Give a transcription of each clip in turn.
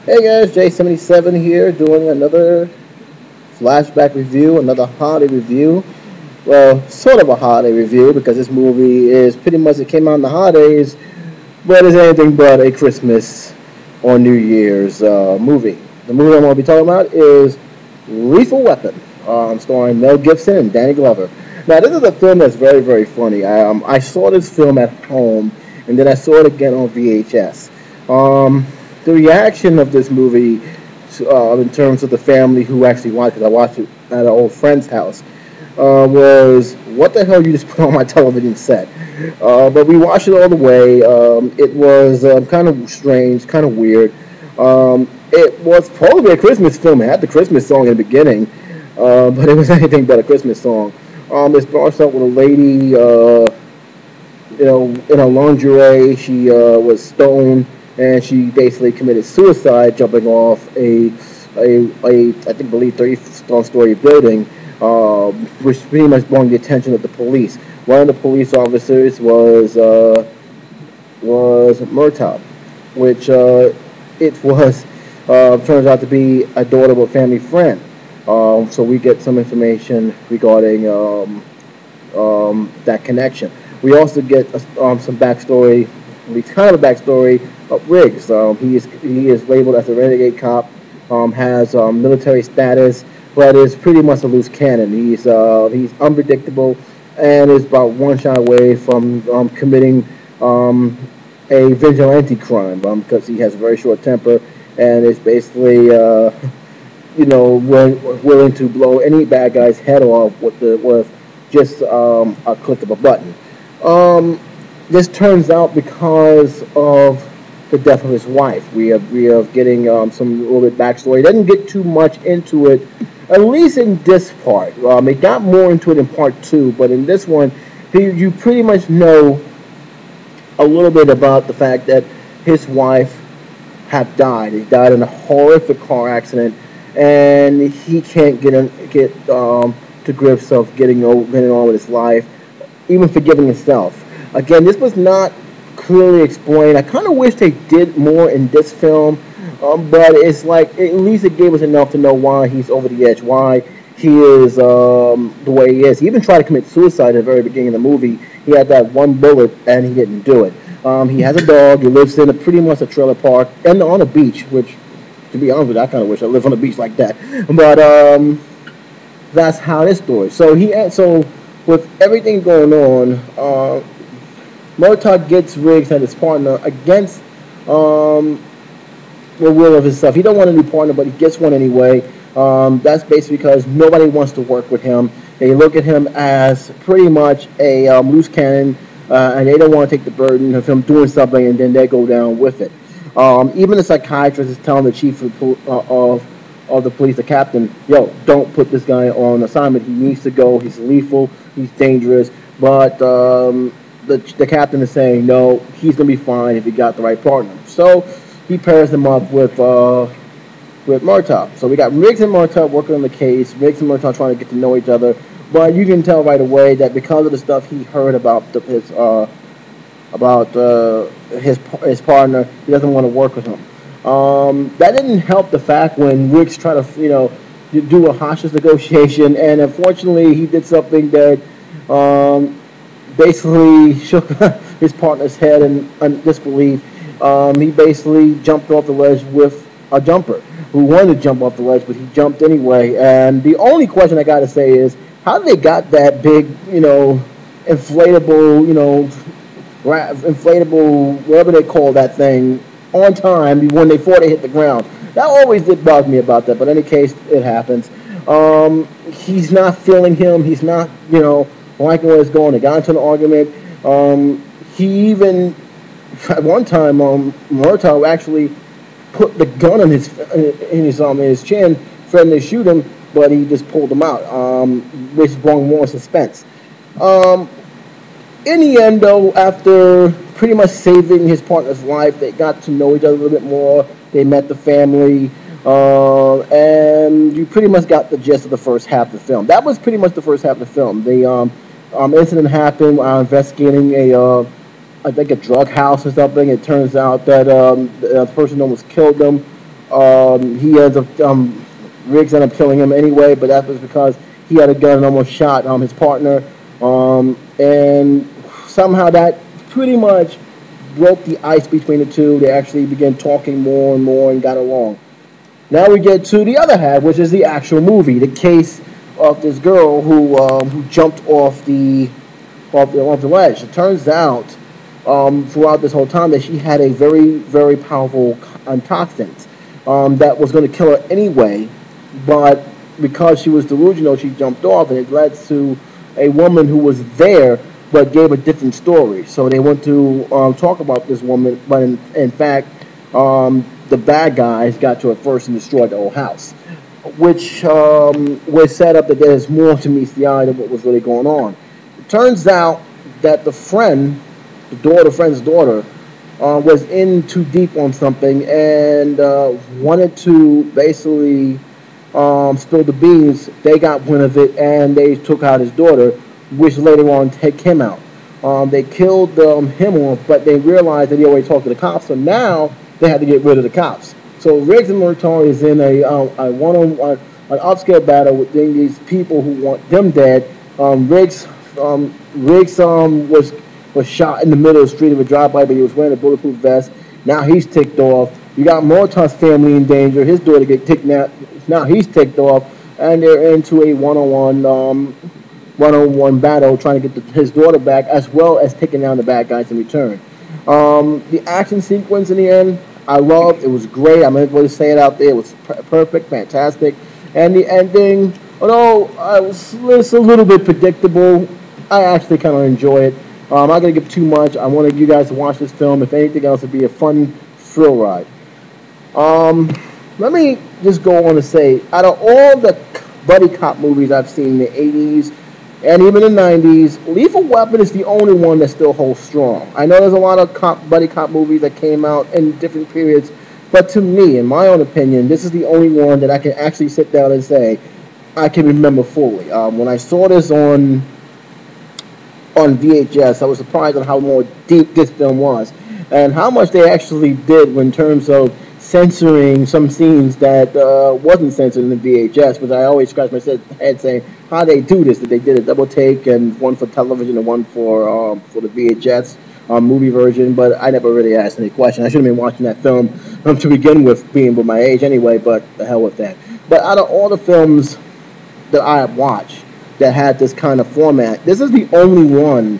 Hey guys, J77 here doing another flashback review, another holiday review. Well, sort of a holiday review because this movie is pretty much it came out in the holidays, but it's anything but a Christmas or New Year's movie. The movie I'm going to be talking about is Lethal Weapon, starring Mel Gibson and Danny Glover. Now, this is a film that's very, very funny. I saw this film at home, and then I saw it again on VHS. Um, the reaction of this movie, in terms of the family who actually watched it, I watched it at an old friend's house, was what the hell you just put on my television set? But we watched it all the way. It was kind of strange, kind of weird. It was probably a Christmas film. It had the Christmas song in the beginning, but it was anything but a Christmas song. It starts out with a lady, in a lingerie. She was stoned, and she basically committed suicide, jumping off a I think believe 30-story building, which pretty much brought the attention of the police. One of the police officers was Murtaugh, which it was turns out to be a daughter of a family friend. So we get some information regarding that connection. We also get some backstory, kind of a backstory of Riggs. He is labeled as a renegade cop, has military status, but is pretty much a loose cannon. He's unpredictable and is about one shot away from committing a vigilante crime because he has a very short temper and is basically willing to blow any bad guy's head off with just a click of a button. This turns out because of the death of his wife. We are getting some little bit backstory. It doesn't get too much into it, at least in this part. It got more into it in part two, but in this one, you pretty much know a little bit about the fact that his wife had died. He died in a horrific car accident, and he can't get to grips of getting on with his life, even forgiving himself. Again, this was not clearly explained. I kind of wish they did more in this film, but it's like at least it gave us enough to know why he's over the edge, why he is the way he is. He even tried to commit suicide at the very beginning of the movie. He had that one bullet, and he didn't do it. He has a dog. He lives in pretty much a trailer park and on a beach, which, to be honest with you, I kind of wish I lived on a beach like that. But that's how this story. So with everything going on, Murtaugh gets Riggs and his partner against the will of himself. He don't want a new partner, but he gets one anyway. That's basically because nobody wants to work with him. They look at him as pretty much a loose cannon, and they don't want to take the burden of him doing something, and then they go down with it. Even the psychiatrist is telling the chief of the police, the captain, yo, don't put this guy on assignment. He needs to go. He's lethal. He's dangerous. But the captain is saying, no, he's going to be fine if he got the right partner. So he pairs him up with Murtaugh. So we got Riggs and Murtaugh working on the case. Riggs and Murtaugh trying to get to know each other. But you can tell right away that because of the stuff he heard about his partner, he doesn't want to work with him. That didn't help the fact when Riggs tried to do a hostage negotiation, and unfortunately he did something that basically shook his partner's head in disbelief. He basically jumped off the ledge with a jumper who wanted to jump off the ledge, but he jumped anyway. And the only question I got to say is, how did they got that big, inflatable, whatever they call that thing, on time before they hit the ground? That always did bug me about that, but in any case, it happens. He's not feeling him. He's not, liking where it's going. They got into an argument. He even, at one time, Murtaugh actually put the gun in his chin, threatening to shoot him, but he just pulled him out, which brought more suspense. In the end, though, after pretty much saving his partner's life, they got to know each other a little bit more. They met the family, and you pretty much got the gist of the first half of the film. That was pretty much the first half of the film. The incident happened while investigating I think a drug house or something. It turns out that the person almost killed them. He ends up Riggs ended up killing him anyway, but that was because he had a gun and almost shot his partner, and somehow that pretty much broke the ice between the two. They actually began talking more and more and got along. Now we get to the other half, which is the actual movie, the case of this girl who jumped off the ledge. It turns out throughout this whole time that she had a very powerful toxin that was going to kill her anyway, but because she was delusional, she jumped off, and it led to a woman who was there but gave a different story. So they went to talk about this woman, but in fact, the bad guys got to her first and destroyed the whole house, which was set up that there's more to meet the eye than what was really going on. It turns out that the friend's daughter, was in too deep on something and wanted to basically spill the beans. They got wind of it and they took out his daughter, which later on take him out. They killed him off, but they realized that he already talked to the cops, so now they had to get rid of the cops. So Riggs and Murtaugh is in a one-on-one, an upscale battle with these people who want them dead. Riggs was shot in the middle of the street of a drive-by, but he was wearing a bulletproof vest. Now he's ticked off. You got Murtaugh's family in danger. His daughter get ticked now. Now he's ticked off, and they're into a one-on-one battle trying to get his daughter back, as well as taking down the bad guys in return. The action sequence in the end, I loved. It was great. I'm able to say it out there. It was perfect, fantastic. And the ending, although it's a little bit predictable, I actually kind of enjoy it. I'm not going to give too much. I wanted you guys to watch this film. If anything else, it'd be a fun thrill ride. Let me just go on to say, out of all the buddy cop movies I've seen in the 80s and even the 90s, Lethal Weapon is the only one that still holds strong. I know there's a lot of buddy cop movies that came out in different periods, but to me, in my own opinion, this is the only one that I can actually sit down and say I can remember fully. When I saw this on VHS, I was surprised on how more deep this film was and how much they actually did in terms of censoring some scenes that wasn't censored in the VHS, which I always scratch my head saying, how they do this? That they did a double take and one for television and one for the VHS movie version, but I never really asked any question. I should have been watching that film to begin with, being with my age anyway, but the hell with that. But out of all the films that I have watched that had this kind of format, this is the only one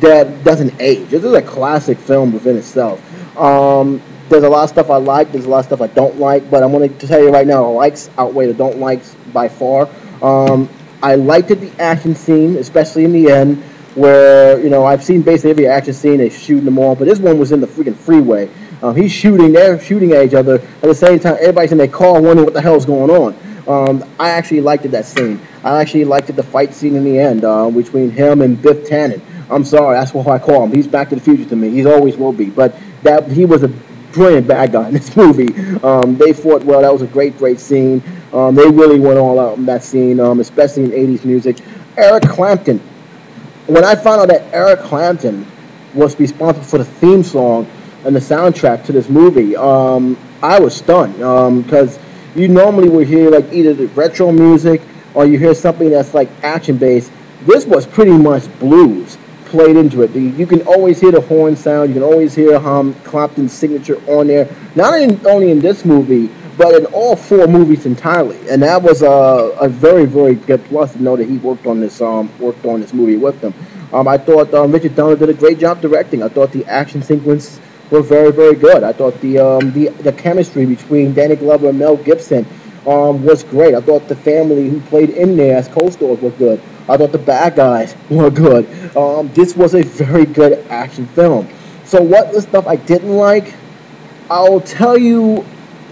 that doesn't age. This is a classic film within itself. There's a lot of stuff I like. There's a lot of stuff I don't like. But I'm going to tell you right now, the likes outweigh the don't likes by far. I liked it, the action scene, especially in the end, where, I've seen basically every action scene. They're shooting them all. But this one was in the freaking freeway. They're shooting at each other. At the same time, everybody's in their car wondering what the hell's going on. I actually liked that scene. I actually liked the fight scene in the end between him and Biff Tannen. I'm sorry, that's what I call him. He's Back to the Future to me. He always will be. But he was a brilliant bad guy in this movie. They fought well. That was a great scene. They really went all out in that scene, especially in 80s music. Eric Clapton. When I found out that Eric Clapton was responsible for the theme song and the soundtrack to this movie, I was stunned because you normally would hear like either the retro music or you hear something that's like action based. This was pretty much blues played into it. You can always hear the horn sound. You can always hear Clapton's signature on there. Not only in this movie, but in all four movies entirely. And that was a very good plus to know that he worked on this movie with them. I thought Richard Donner did a great job directing. I thought the action sequence were very good. I thought the chemistry between Danny Glover and Mel Gibson was great. I thought the family who played in there as co-stars were good. I thought the bad guys were good. This was a very good action film. So what the stuff I didn't like, I'll tell you,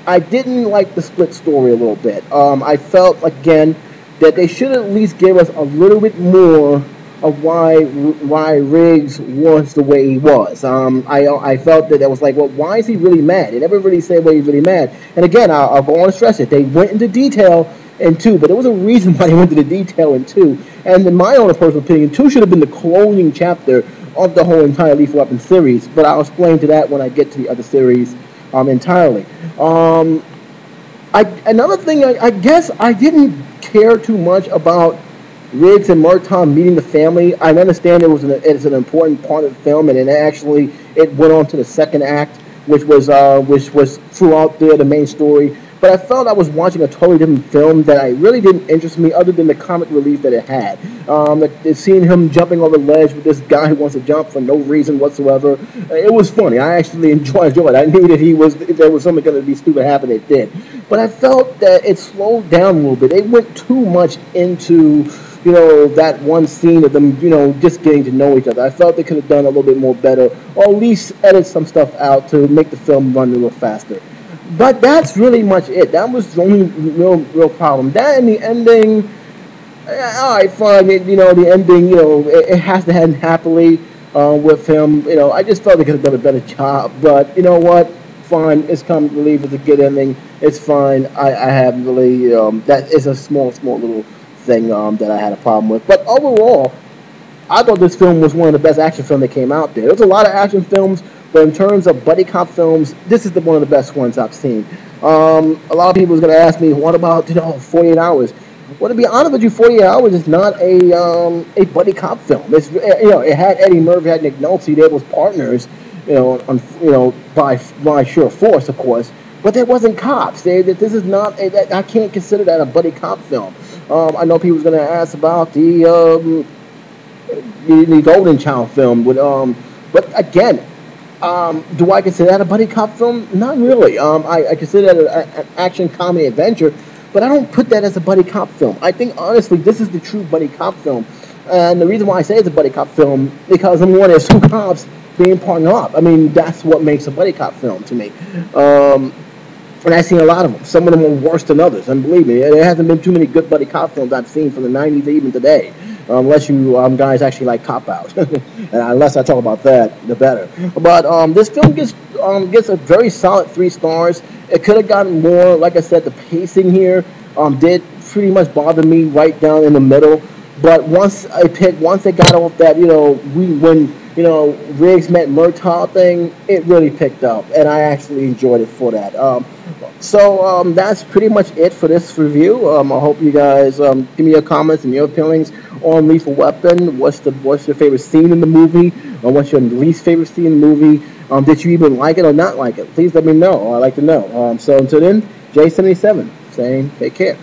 I didn't like the split story a little bit. I felt, again, that they should at least give us a little bit more of why Riggs was the way he was. I felt that was like, well, why is he really mad? They never really said why he's really mad. And again, I'll go on and stress it. They went into detail in 2, but there was a reason why they went into the detail in 2. And in my own personal opinion, 2 should have been the closing chapter of the whole entire Lethal Weapon series. But I'll explain to that when I get to the other series entirely. Another thing, I guess I didn't care too much about Riggs and Murtaugh meeting the family. I understand it's an important part of the film, and it went on to the second act, which was throughout the main story. But I felt I was watching a totally different film that I really didn't interest me, other than the comic relief that it had. Seeing him jumping over the ledge with this guy who wants to jump for no reason whatsoever, it was funny. I actually enjoyed it. I knew that if there was something going to be stupid happen, it did. But I felt that it slowed down a little bit. They went too much into that one scene of them, just getting to know each other. I felt they could have done a little bit more better, or at least edit some stuff out to make the film run a little faster. But that's really much it. That was the only real problem. That and the ending, all right, fine. The ending, it has to end happily with him. I just felt they could have done a better job. But you know what? Fine. It's comic relief. It's a good ending. It's fine. I haven't really. That is a small little thing that I had a problem with. But overall, I thought this film was one of the best action films that came out there. There's a lot of action films, but in terms of buddy cop films, this is one of the best ones I've seen. A lot of people are going to ask me, what about 48 Hours? Well, to be honest with you, 48 Hours is not a buddy cop film. It had Eddie Murphy, had Nick Nolte, they was partners, by sheer force, of course. But there wasn't cops. This is not. I can't consider that a buddy cop film. I know people's going to ask about the Golden Child film, but again, do I consider that a buddy cop film? Not really. I consider that an action comedy adventure, but I don't put that as a buddy cop film. I think honestly, this is the true buddy cop film, and the reason why I say it's a buddy cop film because number one, there's two cops being partnered up. I mean, that's what makes a buddy cop film to me. And I've seen a lot of them. Some of them are worse than others. And believe me, there hasn't been too many good buddy cop films I've seen from the 90s to even today. Unless you guys actually like Cop Out. And unless I talk about that, the better. But this film gets a very solid 3 stars. It could have gotten more. Like I said, the pacing here did pretty much bother me right down in the middle. But once they got off that, when Riggs met Murtaugh thing, it really picked up, and I actually enjoyed it for that. So that's pretty much it for this review. I hope you guys give me your comments and your feelings on Lethal Weapon. What's your favorite scene in the movie, or what's your least favorite scene in the movie? Did you even like it or not like it? Please let me know. I'd like to know. So until then, J77 saying take care.